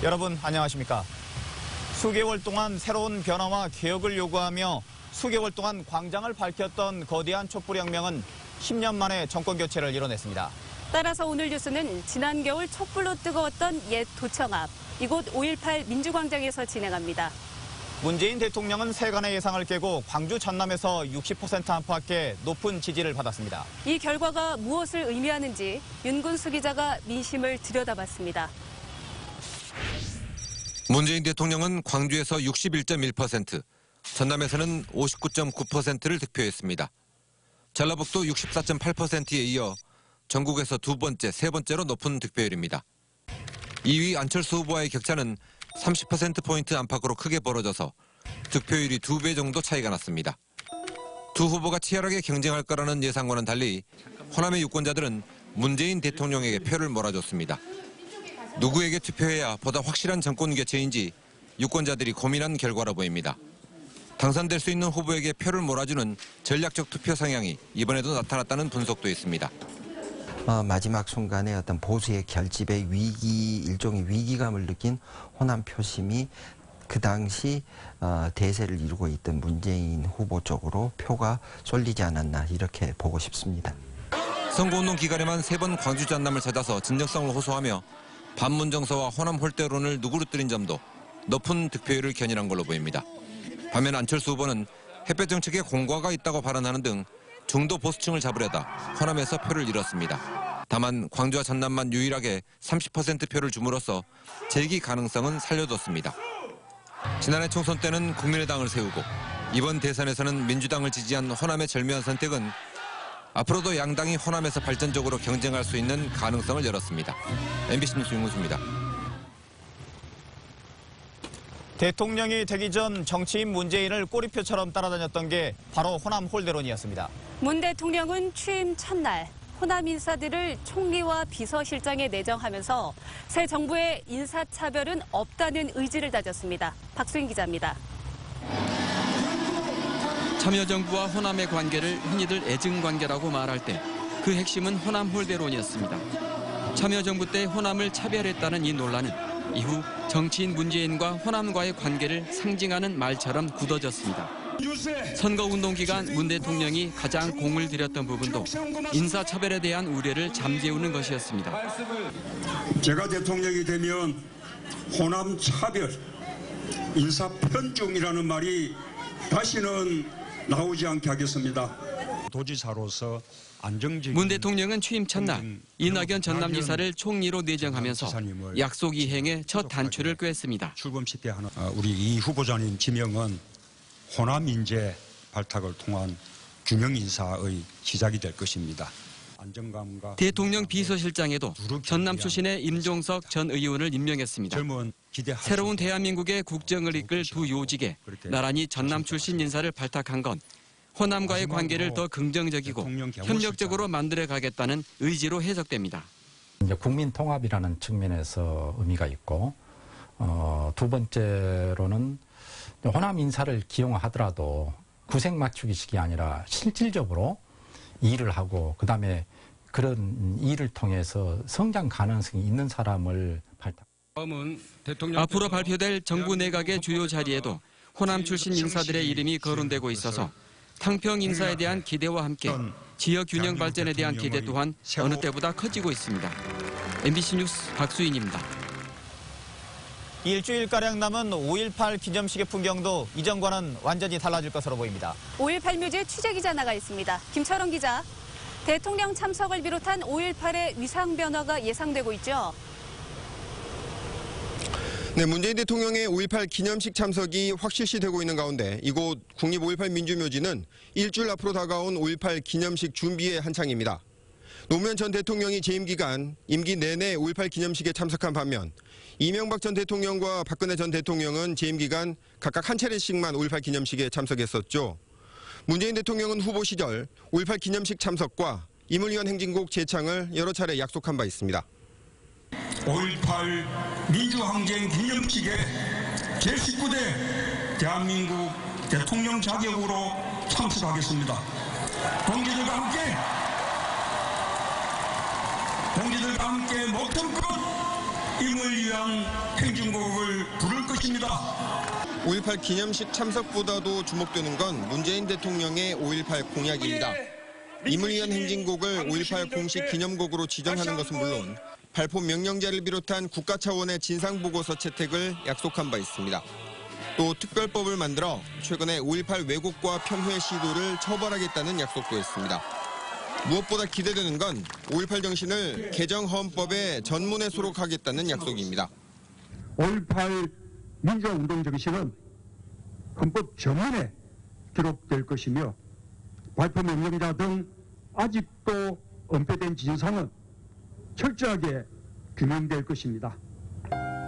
여러분 안녕하십니까? 수개월 동안 새로운 변화와 개혁을 요구하며 수개월 동안 광장을 밝혔던 거대한 촛불혁명은 10년 만에 정권 교체를 이뤄냈습니다. 따라서 오늘 뉴스는 지난 겨울 촛불로 뜨거웠던 옛 도청 앞, 이곳 5.18 민주광장에서 진행합니다. 문재인 대통령은 세간의 예상을 깨고 광주 전남에서 60% 안팎의 높은 지지를 받았습니다. 이 결과가 무엇을 의미하는지 윤근수 기자가 민심을 들여다봤습니다. 문재인 대통령은 광주에서 61.1%, 전남에서는 59.9%를 득표했습니다. 전라북도 64.8%에 이어 전국에서 두 번째, 세 번째로 높은 득표율입니다. 2위 안철수 후보와의 격차는 30%포인트 안팎으로 크게 벌어져서 득표율이 2배 정도 차이가 났습니다. 두 후보가 치열하게 경쟁할 거라는 예상과는 달리 호남의 유권자들은 문재인 대통령에게 표를 몰아줬습니다. 누구에게 투표해야 보다 확실한 정권 교체인지 유권자들이 고민한 결과로 보입니다. 당선될 수 있는 후보에게 표를 몰아주는 전략적 투표 성향이 이번에도 나타났다는 분석도 있습니다. 마지막 순간에 어떤 보수의 결집의 위기, 일종의 위기감을 느낀 호남 표심이 그 당시 대세를 이루고 있던 문재인 후보 쪽으로 표가 쏠리지 않았나 이렇게 보고 싶습니다. 선거운동 기간에만 3번 광주 전남을 찾아서 진정성을 호소하며 반문 정서와 호남 홀대론을 누그러뜨린 점도 높은 득표율을 견인한 걸로 보입니다. 반면 안철수 후보는 햇볕 정책에 공과가 있다고 발언하는 등 중도 보수층을 잡으려다 호남에서 표를 잃었습니다. 다만 광주와 전남만 유일하게 30% 표를 줌으로써 재기 가능성은 살려뒀습니다. 지난해 총선 때는 국민의당을 세우고 이번 대선에서는 민주당을 지지한 호남의 절묘한 선택은 앞으로도 양당이 호남에서 발전적으로 경쟁할 수 있는 가능성을 열었습니다. MBC 뉴스 윤근수입니다. 대통령이 되기 전 정치인 문재인을 꼬리표처럼 따라다녔던 게 바로 호남 홀대론이었습니다. 문 대통령은 취임 첫날 호남 인사들을 총리와 비서실장에 내정하면서 새 정부의 인사차별은 없다는 의지를 다졌습니다. 박수인 기자입니다. 참여정부와 호남의 관계를 흔히들 애증관계라고 말할 때 그 핵심은 호남 홀대론이었습니다. 참여정부 때 호남을 차별했다는 이 논란은 이후 정치인 문재인과 호남과의 관계를 상징하는 말처럼 굳어졌습니다. 선거운동 기간 문 대통령이 가장 공을 들였던 부분도 인사차별에 대한 우려를 잠재우는 것이었습니다. 제가 대통령이 되면 호남 차별, 인사 편중이라는 말이 다시는 나오지 않게 하겠습니다. 도지사로서 안정적인 문 대통령은 취임 첫날 이낙연 전남지사를 총리로 내정하면서 약속 이행에 첫 단추를 꿰습니다. 출범 시대하는 우리 이 후보자님 지명은 호남 인재 발탁을 통한 균형 인사의 시작이 될 것입니다. 안정감과 대통령 비서실장에도 전남 출신의 임종석 전 의원을 임명했습니다. 새로운 대한민국의 국정을 이끌 두 요직에 나란히 전남 출신 인사를 발탁한 건 호남과의 관계를 더 긍정적이고 협력적으로 만들어가겠다는 의지로 해석됩니다. 이제 국민 통합이라는 측면에서 의미가 있고 두 번째로는 호남 인사를 기용하더라도 구색 맞추기식이 아니라 실질적으로 일을 하고 그다음에 그런 일을 통해서 성장 가능성이 있는 사람을 발탁. 앞으로 발표될 정부 내각의 주요 자리에도 호남 출신 인사들의 이름이 거론되고 있어서 탕평 인사에 대한 기대와 함께 지역 균형 발전에 대한 기대 또한 어느 때보다 커지고 있습니다. MBC 뉴스 박수인입니다. 일주일가량 남은 5.18 기념식의 풍경도 이전과는 완전히 달라질 것으로 보입니다. 5.18 뮤지의 취재기자 나가 있습니다. 김철원 기자, 대통령 참석을 비롯한 5.18의 위상 변화가 예상되고 있죠? 네, 문재인 대통령의 5.18 기념식 참석이 확실시되고 있는 가운데 이곳 국립 5.18 민주묘지는 일주일 앞으로 다가온 5.18 기념식 준비에 한창입니다. 노무현 전 대통령이 재임 기간 임기 내내 5.18 기념식에 참석한 반면 이명박 전 대통령과 박근혜 전 대통령은 재임 기간 각각 한 차례씩만 5.18 기념식에 참석했었죠. 문재인 대통령은 후보 시절 5.18 기념식 참석과 임을위한 행진곡 재창을 여러 차례 약속한 바 있습니다. 5.18 민주항쟁 기념식에 제19대 대한민국 대통령 자격으로 참석하겠습니다. 동지들과 함께 목숨껏 임을 위한 행진곡을 부를 것입니다. 5.18 기념식 참석보다도 주목되는 건 문재인 대통령의 5.18 공약입니다. 임을 위한 행진곡을 5.18 공식 기념곡으로 지정하는 것은 물론 발포 명령자를 비롯한 국가 차원의 진상보고서 채택을 약속한 바 있습니다. 또 특별법을 만들어 최근에 5.18 왜곡과 폄훼 시도를 처벌하겠다는 약속도 했습니다. 무엇보다 기대되는 건 5.18 정신을 개정 헌법에 전문에 수록하겠다는 약속입니다. 5.18 민주화운동 정신은 헌법 전문에 기록될 것이며 발포 명령자 등 아직도 은폐된 진상은 철저하게 규명될 것입니다.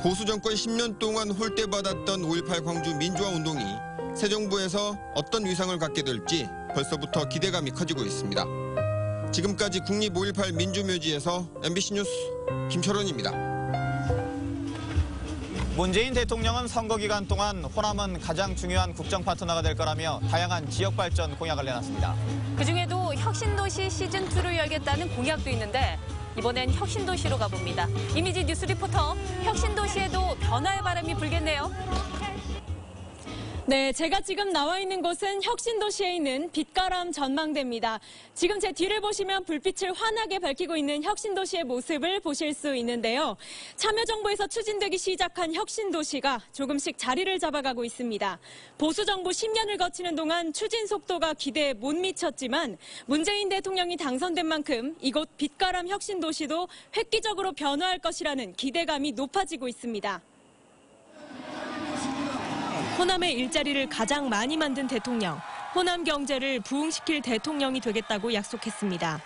보수 정권 10년 동안 홀대받았던 5.18 광주 민주화운동이 새 정부에서 어떤 위상을 갖게 될지 벌써부터 기대감이 커지고 있습니다. 지금까지 국립 5.18 민주묘지에서 MBC 뉴스 김철원입니다. 문재인 대통령은 선거 기간 동안 호남은 가장 중요한 국정 파트너가 될 거라며 다양한 지역 발전 공약을 내놨습니다. 그중에도 혁신도시 시즌2를 열겠다는 공약도 있는데 이번엔 혁신도시로 가봅니다. 이미지 뉴스 리포터, 혁신도시에도 변화의 바람이 불겠네요. 네, 제가 지금 나와 있는 곳은 혁신도시에 있는 빛가람 전망대입니다. 지금 제 뒤를 보시면 불빛을 환하게 밝히고 있는 혁신도시의 모습을 보실 수 있는데요. 참여정부에서 추진되기 시작한 혁신도시가 조금씩 자리를 잡아가고 있습니다. 보수정부 10년을 거치는 동안 추진 속도가 기대에 못 미쳤지만 문재인 대통령이 당선된 만큼 이곳 빛가람 혁신도시도 획기적으로 변화할 것이라는 기대감이 높아지고 있습니다. 호남의 일자리를 가장 많이 만든 대통령, 호남 경제를 부흥시킬 대통령이 되겠다고 약속했습니다.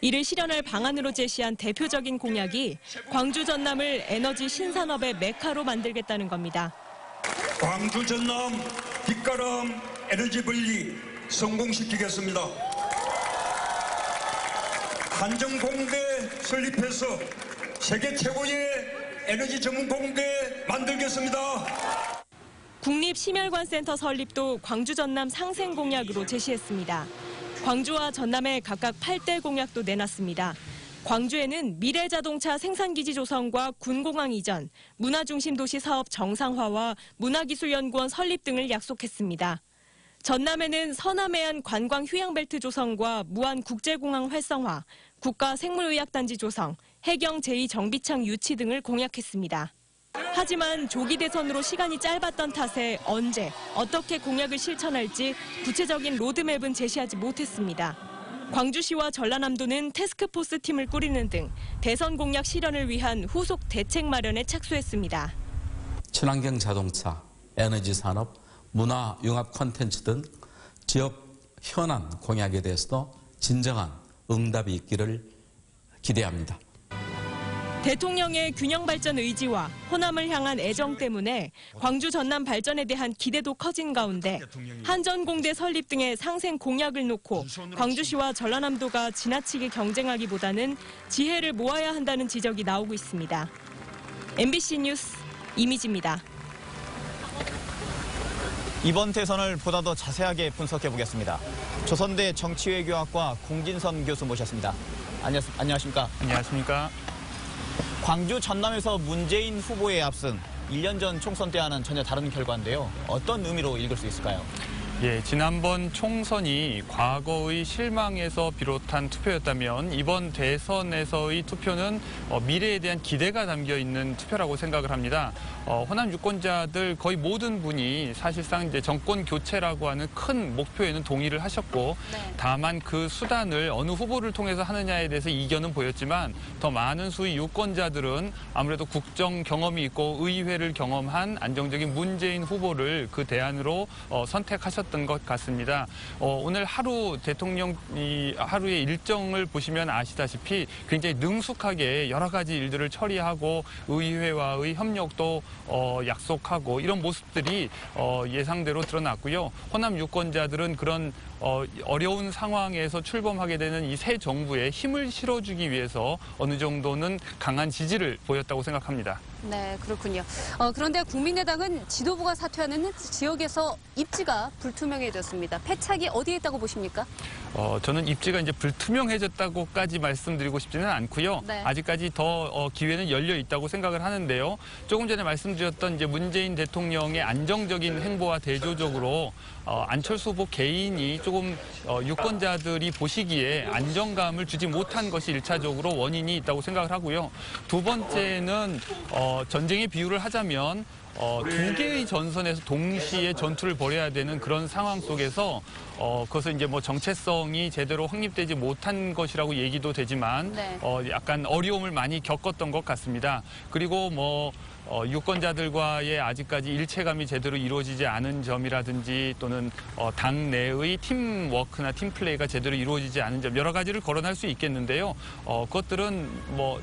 이를 실현할 방안으로 제시한 대표적인 공약이 광주 전남을 에너지 신산업의 메카로 만들겠다는 겁니다. 광주 전남 빛가람 에너지 분리 성공시키겠습니다. 한정공대 설립해서 세계 최고의 에너지 전문 공대 만들겠습니다. 국립심혈관센터 설립도 광주 전남 상생 공약으로 제시했습니다. 광주와 전남에 각각 8대 공약도 내놨습니다. 광주에는 미래자동차 생산기지 조성과 군공항 이전, 문화중심도시 사업 정상화와 문화기술연구원 설립 등을 약속했습니다. 전남에는 서남해안 관광 휴양벨트 조성과 무안국제공항 활성화, 국가생물의학단지 조성, 해경 제2정비창 유치 등을 공약했습니다. 하지만 조기 대선으로 시간이 짧았던 탓에 언제, 어떻게 공약을 실천할지 구체적인 로드맵은 제시하지 못했습니다. 광주시와 전라남도는 태스크포스 팀을 꾸리는 등 대선 공약 실현을 위한 후속 대책 마련에 착수했습니다. 친환경 자동차, 에너지 산업, 문화 융합 콘텐츠 등 지역 현안 공약에 대해서도 진정한 응답이 있기를 기대합니다. 대통령의 균형 발전 의지와 호남을 향한 애정 때문에 광주 전남 발전에 대한 기대도 커진 가운데 한전공대 설립 등의 상생 공약을 놓고 광주시와 전라남도가 지나치게 경쟁하기보다는 지혜를 모아야 한다는 지적이 나오고 있습니다. MBC 뉴스 이미지입니다. 이번 대선을 보다 더 자세하게 분석해 보겠습니다. 조선대 정치외교학과 공진선 교수 모셨습니다. 안녕하십니까? 안녕하십니까? 광주 전남에서 문재인 후보에 앞선 1년 전 총선 때와는 전혀 다른 결과인데요. 어떤 의미로 읽을 수 있을까요? 예, 지난번 총선이 과거의 실망에서 비롯한 투표였다면 이번 대선에서의 투표는 미래에 대한 기대가 담겨 있는 투표라고 생각을 합니다. 호남 유권자들 거의 모든 분이 사실상 이제 정권 교체라고 하는 큰 목표에는 동의를 하셨고, 다만 그 수단을 어느 후보를 통해서 하느냐에 대해서 이견은 보였지만 더 많은 수의 유권자들은 아무래도 국정 경험이 있고 의회를 경험한 안정적인 문재인 후보를 그 대안으로 선택하셨던 것 같습니다. 오늘 하루 대통령이 하루의 일정을 보시면 아시다시피 굉장히 능숙하게 여러 가지 일들을 처리하고 의회와의 협력도 약속하고 이런 모습들이 예상대로 드러났고요. 호남 유권자들은 그런 어려운 상황에서 출범하게 되는 이 새 정부에 힘을 실어주기 위해서 어느 정도는 강한 지지를 보였다고 생각합니다. 네, 그렇군요. 그런데 국민의당은 지도부가 사퇴하는 지역에서 입지가 불투명해졌습니다. 패착이 어디에 있다고 보십니까? 저는 입지가 이제 불투명해졌다고까지 말씀드리고 싶지는 않고요. 네. 아직까지 더 기회는 열려 있다고 생각을 하는데요. 조금 전에 말씀드렸던 이제 문재인 대통령의 안정적인 행보와 대조적으로 안철수 후보 개인이 조금 유권자들이 보시기에 안정감을 주지 못한 것이 1차적으로 원인이 있다고 생각을 하고요. 두 번째는 전쟁의 비유를 하자면 두 개의 전선에서 동시에 전투를 벌여야 되는 그런 상황 속에서 그것은 이제 뭐 정체성이 제대로 확립되지 못한 것이라고 얘기도 되지만 네. 약간 어려움을 많이 겪었던 것 같습니다. 그리고 뭐 유권자들과의 아직까지 일체감이 제대로 이루어지지 않은 점이라든지 또는 당 내의 팀워크나 팀플레이가 제대로 이루어지지 않은 점 여러 가지를 거론할 수 있겠는데요. 그것들은 뭐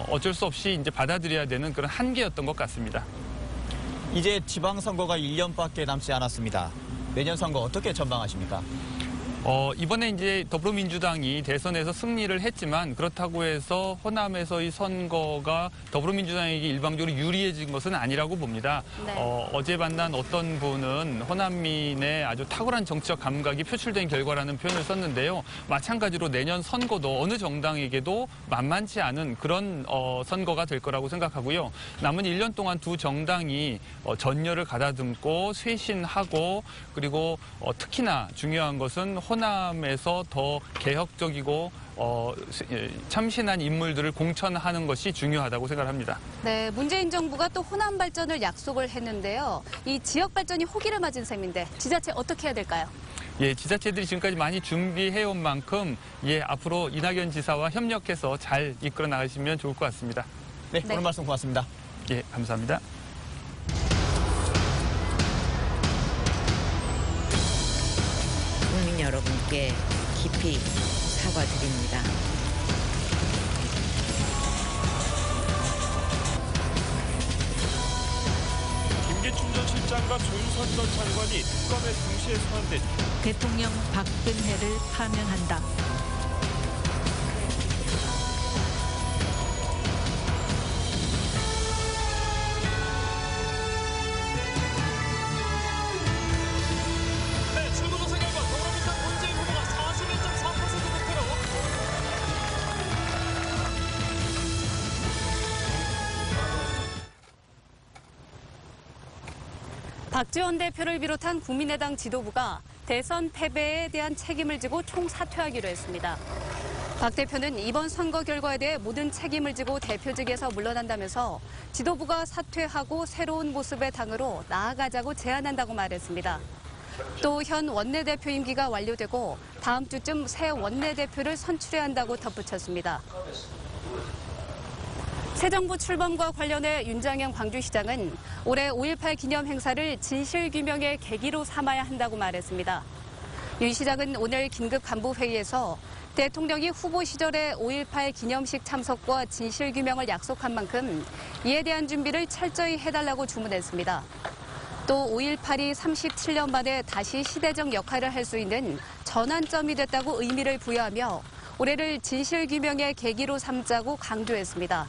어쩔 수 없이 이제 받아들여야 되는 그런 한계였던 것 같습니다. 이제 지방선거가 1년밖에 남지 않았습니다. 내년 선거 어떻게 전망하십니까? 이번에 이제 더불어민주당이 대선에서 승리를 했지만 그렇다고 해서 호남에서의 선거가 더불어민주당에게 일방적으로 유리해진 것은 아니라고 봅니다. 네. 어제 만난 어떤 분은 호남민의 아주 탁월한 정치적 감각이 표출된 결과라는 표현을 썼는데요. 마찬가지로 내년 선거도 어느 정당에게도 만만치 않은 그런 선거가 될 거라고 생각하고요. 남은 1년 동안 두 정당이 전열을 가다듬고 쇄신하고 그리고 특히나 중요한 것은 호남에서 더 개혁적이고 참신한 인물들을 공천하는 것이 중요하다고 생각합니다. 네, 문재인 정부가 또 호남 발전을 약속을 했는데요. 이 지역 발전이 호기를 맞은 셈인데 지자체 어떻게 해야 될까요? 예, 지자체들이 지금까지 많이 준비해온 만큼 앞으로 이낙연 지사와 협력해서 잘 이끌어 나가시면 좋을 것 같습니다. 네, 오늘 말씀 고맙습니다. 예, 감사합니다. 국민 여러분께 깊이 사과드립니다. 김기춘 전 실장과 조윤선 전 장관이 특검에 동시에 소환된 대통령 박근혜를 파면한다. 박지원 대표를 비롯한 국민의당 지도부가 대선 패배에 대한 책임을 지고 총사퇴하기로 했습니다. 박 대표는 이번 선거 결과에 대해 모든 책임을 지고 대표직에서 물러난다면서 지도부가 사퇴하고 새로운 모습의 당으로 나아가자고 제안한다고 말했습니다. 또 현 원내대표 임기가 완료되고 다음 주쯤 새 원내대표를 선출해야 한다고 덧붙였습니다. 새 정부 출범과 관련해 윤장현 광주시장은 올해 5.18 기념 행사를 진실규명의 계기로 삼아야 한다고 말했습니다. 윤 시장은 오늘 긴급 간부회의에서 대통령이 후보 시절에 5.18 기념식 참석과 진실규명을 약속한 만큼 이에 대한 준비를 철저히 해달라고 주문했습니다. 또 5.18이 37년 만에 다시 시대적 역할을 할 수 있는 전환점이 됐다고 의미를 부여하며 올해를 진실규명의 계기로 삼자고 강조했습니다.